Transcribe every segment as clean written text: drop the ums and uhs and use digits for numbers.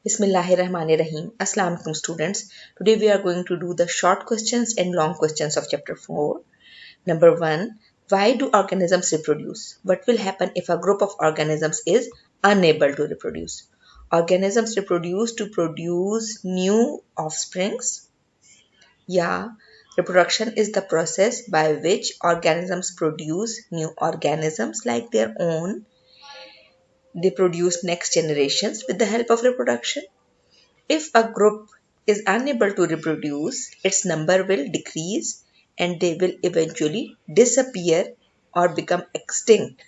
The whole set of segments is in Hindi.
Bismillahirrahmanirrahim. Assalamu alaikum students. Today we are going to do the short questions and long questions of chapter 4. Number 1. Why do organisms reproduce? What will happen if a group of organisms is unable to reproduce? Organisms reproduce to produce new offsprings. Yeah, reproduction is the process by which organisms produce new organisms like their own. They produce next generations with the help of reproduction. If a group is unable to reproduce, its number will decrease and they will eventually disappear or become extinct.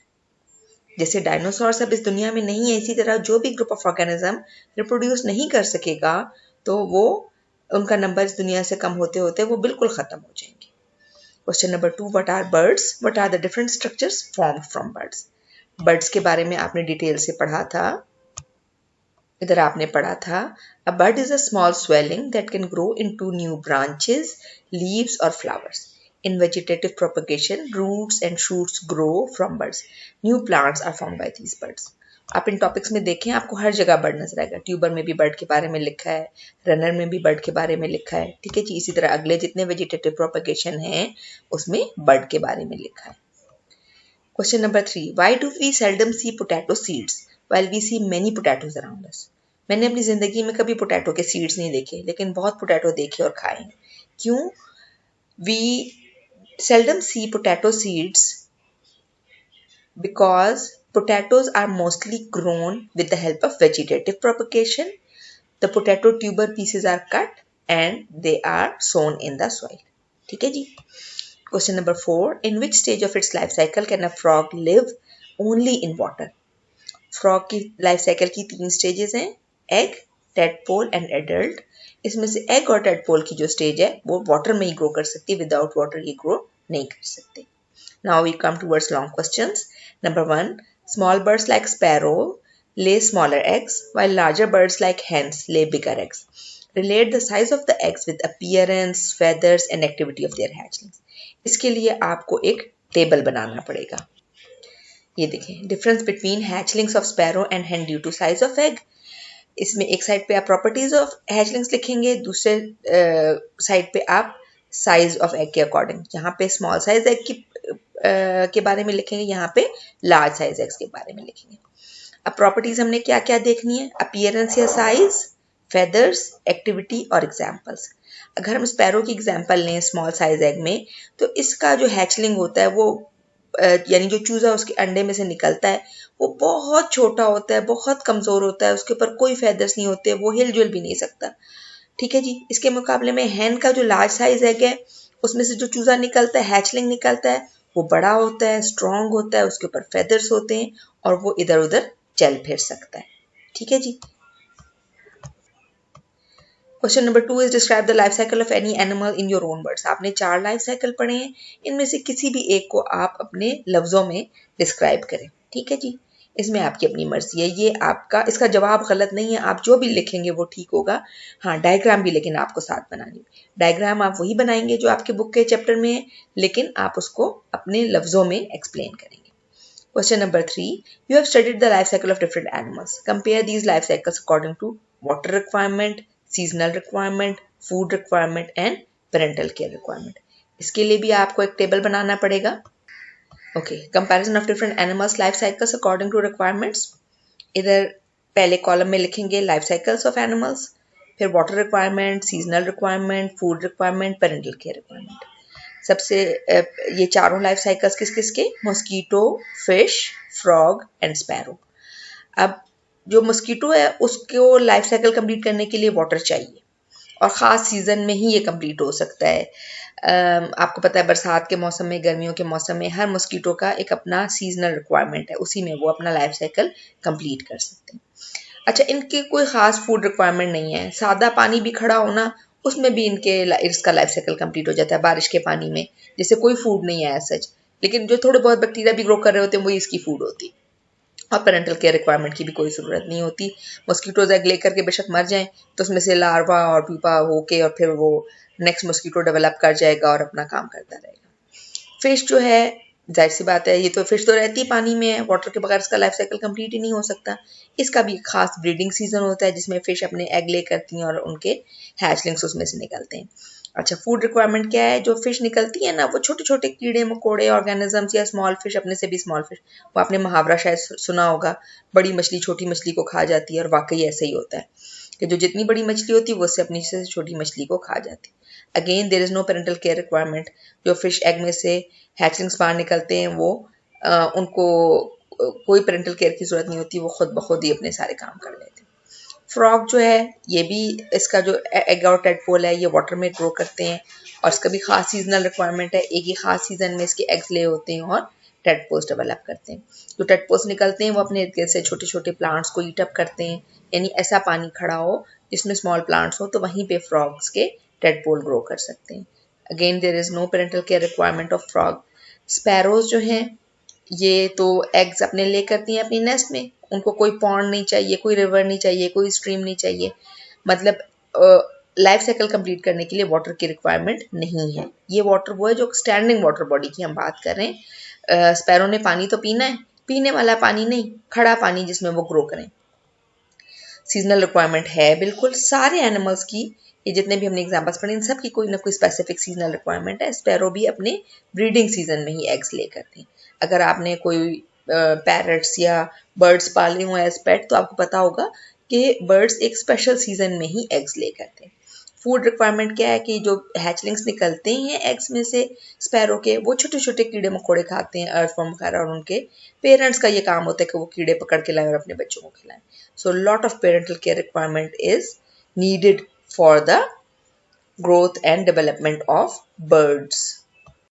जैसे डायनासोर्स अब इस दुनिया में नहीं है, इसी तरह जो भी ग्रुप ऑफ ऑर्गेनिज्म रिप्रोड्यूस नहीं कर सकेगा तो वो उनका नंबर इस दुनिया से कम होते होते वो बिल्कुल खत्म हो जाएंगे. Question number 2. What are birds? What are the different structures formed from birds? Birds के बारे में आपने डिटेल से पढ़ा था. इधर आपने पढ़ा था a bud is a small swelling that can grow into new branches, leaves or flowers. In vegetative propagation, roots and shoots grow from buds. New plants are formed by these buds. आप इन टॉपिक्स में देखें, आपको हर जगह बर्ड नजर आएगा. ट्यूबर में भी बर्ड के बारे में लिखा है, रनर में भी बर्ड के बारे में लिखा है. ठीक है जी. इसी तरह अगले जितने वेजिटेटिव प्रोपगेशन है उसमें बर्ड के बारे में लिखा है. Question number 3. Why do we seldom see potato seeds while we see many potatoes around us? मैंने अपनी जिंदगी में कभी पोटैटो के सीड्स नहीं देखे, लेकिन बहुत पोटैटो देखे और खाए. क्यों? We seldom see potato seeds because potatoes are mostly grown with the help of vegetative propagation. The potato tuber pieces are cut and they are sown in the soil. ठीक है जी. Question number 4. In which stage of its life cycle can a frog live only in water? Frog की लाइफ साइकिल की 3 स्टेजेस हैं, एग, टेडपोल एंड एडल्ट. इसमें से एग और टेडपोल की जो स्टेज है वो वाटर में ही ग्रो कर सकती है, विदाउट वाटर ये ग्रो नहीं कर सकते. Now we come towards long questions. Number 1. Small birds like sparrow lay smaller eggs while larger birds like hens lay bigger eggs. Relate the size of the eggs with appearance, feathers and activity of their hatchlings. इसके लिए आपको एक टेबल बनाना पड़ेगा. ये देखें, difference between hatchlings of sparrow and hen due to size of egg. इसमें एक साइड पे आप प्रॉपर्टीज ऑफ हैचलिंग्स लिखेंगे, दूसरे साइड पे आप साइज ऑफ एग के अकॉर्डिंग, यहाँ पे स्मॉल साइज एग की के बारे में लिखेंगे, यहाँ पे लार्ज साइज एग्स के बारे में लिखेंगे. अब प्रॉपर्टीज हमने क्या क्या देखनी है? अपीयरेंस या साइज, फेदर्स, एक्टिविटी और एग्जाम्पल्स. अगर हम स्पैरो की एग्जाम्पल लें स्मॉल साइज एग में, तो इसका जो हैचलिंग होता है वो यानी जो चूजा उसके अंडे में से निकलता है वो बहुत छोटा होता है, बहुत कमजोर होता है, उसके ऊपर कोई फेदर्स नहीं होते, वो हिलजुल भी नहीं सकता. ठीक है जी. इसके मुकाबले में हैन का जो लार्ज साइज एग है उसमें से जो चूजा निकलता है, हैचलिंग निकलता है, वो बड़ा होता है, स्ट्रांग होता है, उसके ऊपर फेदर्स होते हैं और वो इधर उधर चल फिर सकता है. ठीक है जी. Question number 2 is describe the life cycle of any animal in your own words. आपने 4 लाइफ साइकिल पढ़े हैं, इनमें से किसी भी एक को आप अपने लफ्जों में डिस्क्राइब करें. ठीक है जी. इसमें आपकी अपनी मर्जी है, ये आपका, इसका जवाब गलत नहीं है, आप जो भी लिखेंगे वो ठीक होगा. हाँ, डायग्राम भी लेकिन आपको साथ बनानी. डायग्राम आप वही बनाएंगे जो आपके बुक के चैप्टर में है, लेकिन आप उसको अपने लफ्जों में एक्सप्लेन करेंगे. Question number 3. You have studied the life cycle of different animals. Compare these life cycles according to water requirement, seasonal requirement, food requirement and parental care requirement. इसके लिए भी आपको एक टेबल बनाना पड़ेगा. Okay. Comparison of different animals life cycles according to requirements. इधर पहले कॉलम में लिखेंगे life cycles of animals, फिर water requirement, seasonal requirement, food requirement, parental care requirement. सबसे ये चारों लाइफ साइकिल्स किस किस के? Mosquito, fish, frog and sparrow. अब जो मॉस्किटो है उसको लाइफ साइकिल कंप्लीट करने के लिए वाटर चाहिए और ख़ास सीज़न में ही ये कंप्लीट हो सकता है. आपको पता है बरसात के मौसम में, गर्मियों के मौसम में हर मॉस्किटो का एक अपना सीजनल रिक्वायरमेंट है, उसी में वो अपना लाइफ साइकिल कंप्लीट कर सकते हैं. अच्छा, इनकी कोई ख़ास फूड रिक्वायरमेंट नहीं है. सादा पानी भी खड़ा होना उसमें भी इसका लाइफ साइकिल कंप्लीट हो जाता है. बारिश के पानी में जैसे कोई फूड नहीं है सच, लेकिन जो थोड़े बहुत बैक्टीरिया भी ग्रो कर रहे होते हैं वही इसकी फूड होती. और पेरेंटल केयर रिक्वायरमेंट की भी कोई ज़रूरत नहीं होती. मॉस्किटोज एग लेकर के बेशक मर जाएं तो उसमें से लार्वा और प्यूपा होके और फिर वो नेक्स्ट मॉस्किटो डेवलप कर जाएगा और अपना काम करता रहेगा. फिश जो है जाहिर सी बात है, ये तो फिश तो रहती है पानी में है, वाटर के बगैर इसका लाइफ साइकिल कंप्लीट ही नहीं हो सकता। इसका भी खास ब्रीडिंग सीजन होता है जिसमें फिश अपने एग ले करती हैं और उनके हैचलिंग्स उसमें से निकलते हैं। अच्छा, फूड रिक्वायरमेंट क्या है? जो फिश निकलती है ना, वो छोटे छोटे कीड़े मकोड़े ऑर्गेनिजम्स या स्मॉल फिश, अपने से भी स्मॉल फिश। वो आपने मुहावरा शायद सुना होगा, बड़ी मछली छोटी मछली को खा जाती है, और वाकई ऐसा ही होता है कि जो जितनी बड़ी मछली होती है वो उससे अपनी से छोटी मछली को खा जाती है। Again there is no parental care requirement. जो फिश एग में से हैचलिंग्स बाहर निकलते हैं वो उनको कोई पेरेंटल केयर की जरूरत नहीं होती, वो खुद ब खुद ही अपने सारे काम कर लेते हैं। फ्रॉग जो है, ये भी, इसका जो एग और टेडपोल है ये वाटर में ग्रो करते हैं, और इसका भी खास सीजनल रिक्वायरमेंट है। एक ही खास सीजन में इसके एग्स ले होते हैं और टेडपोल्स डेवलप करते हैं। जो टेडपोल्स निकलते हैं वो अपने इर्द गिर्द से छोटे छोटे प्लांट्स को ईट अप करते हैं, यानी ऐसा पानी खड़ा हो जिसमें स्मॉल प्लांट्स हो, तो वहीं पे फ्रॉग्स के टेडपोल ग्रो कर सकते हैं। Again there is no parental care requirement of frog. Sparrows जो हैं, ये तो एग्स अपने ले करती हैं अपनी नेस्ट में, उनको कोई पॉन्ड नहीं चाहिए, कोई रिवर नहीं चाहिए, कोई स्ट्रीम नहीं चाहिए। मतलब लाइफ साइकिल कंप्लीट करने के लिए वाटर की रिक्वायरमेंट नहीं है। ये वाटर वो है जो स्टैंडिंग वाटर बॉडी की हम बात कर रहे हैं। स्पैरो ने पानी तो पीना है, पीने वाला पानी नहीं, खड़ा पानी जिसमें वो ग्रो करें। सीजनल रिक्वायरमेंट है बिल्कुल सारे एनिमल्स की, ये जितने भी हमने एग्जांपल्स पढ़े इन सब की कोई ना कोई स्पेसिफिक सीजनल रिक्वायरमेंट है। स्पैरो भी अपने ब्रीडिंग सीजन में ही एग्स ले करते हैं। अगर आपने कोई पैरट्स या बर्ड्स पाले हुए एज पेट तो आपको पता होगा कि बर्ड्स एक स्पेशल सीजन में ही एग्स ले करते हैं। फूड रिक्वायरमेंट क्या है कि जो हैचलिंग्स निकलते हैं एग्स में से स्पैरो के, वो छोटे छोटे कीड़े मकोड़े खाते हैं, अर्थवर्म वगैरह, और उनके पेरेंट्स का ये काम होता है कि वो कीड़े पकड़ के लाएं और अपने बच्चों को खिलाएं। So a lot of parental care requirement is needed for the growth and development of birds.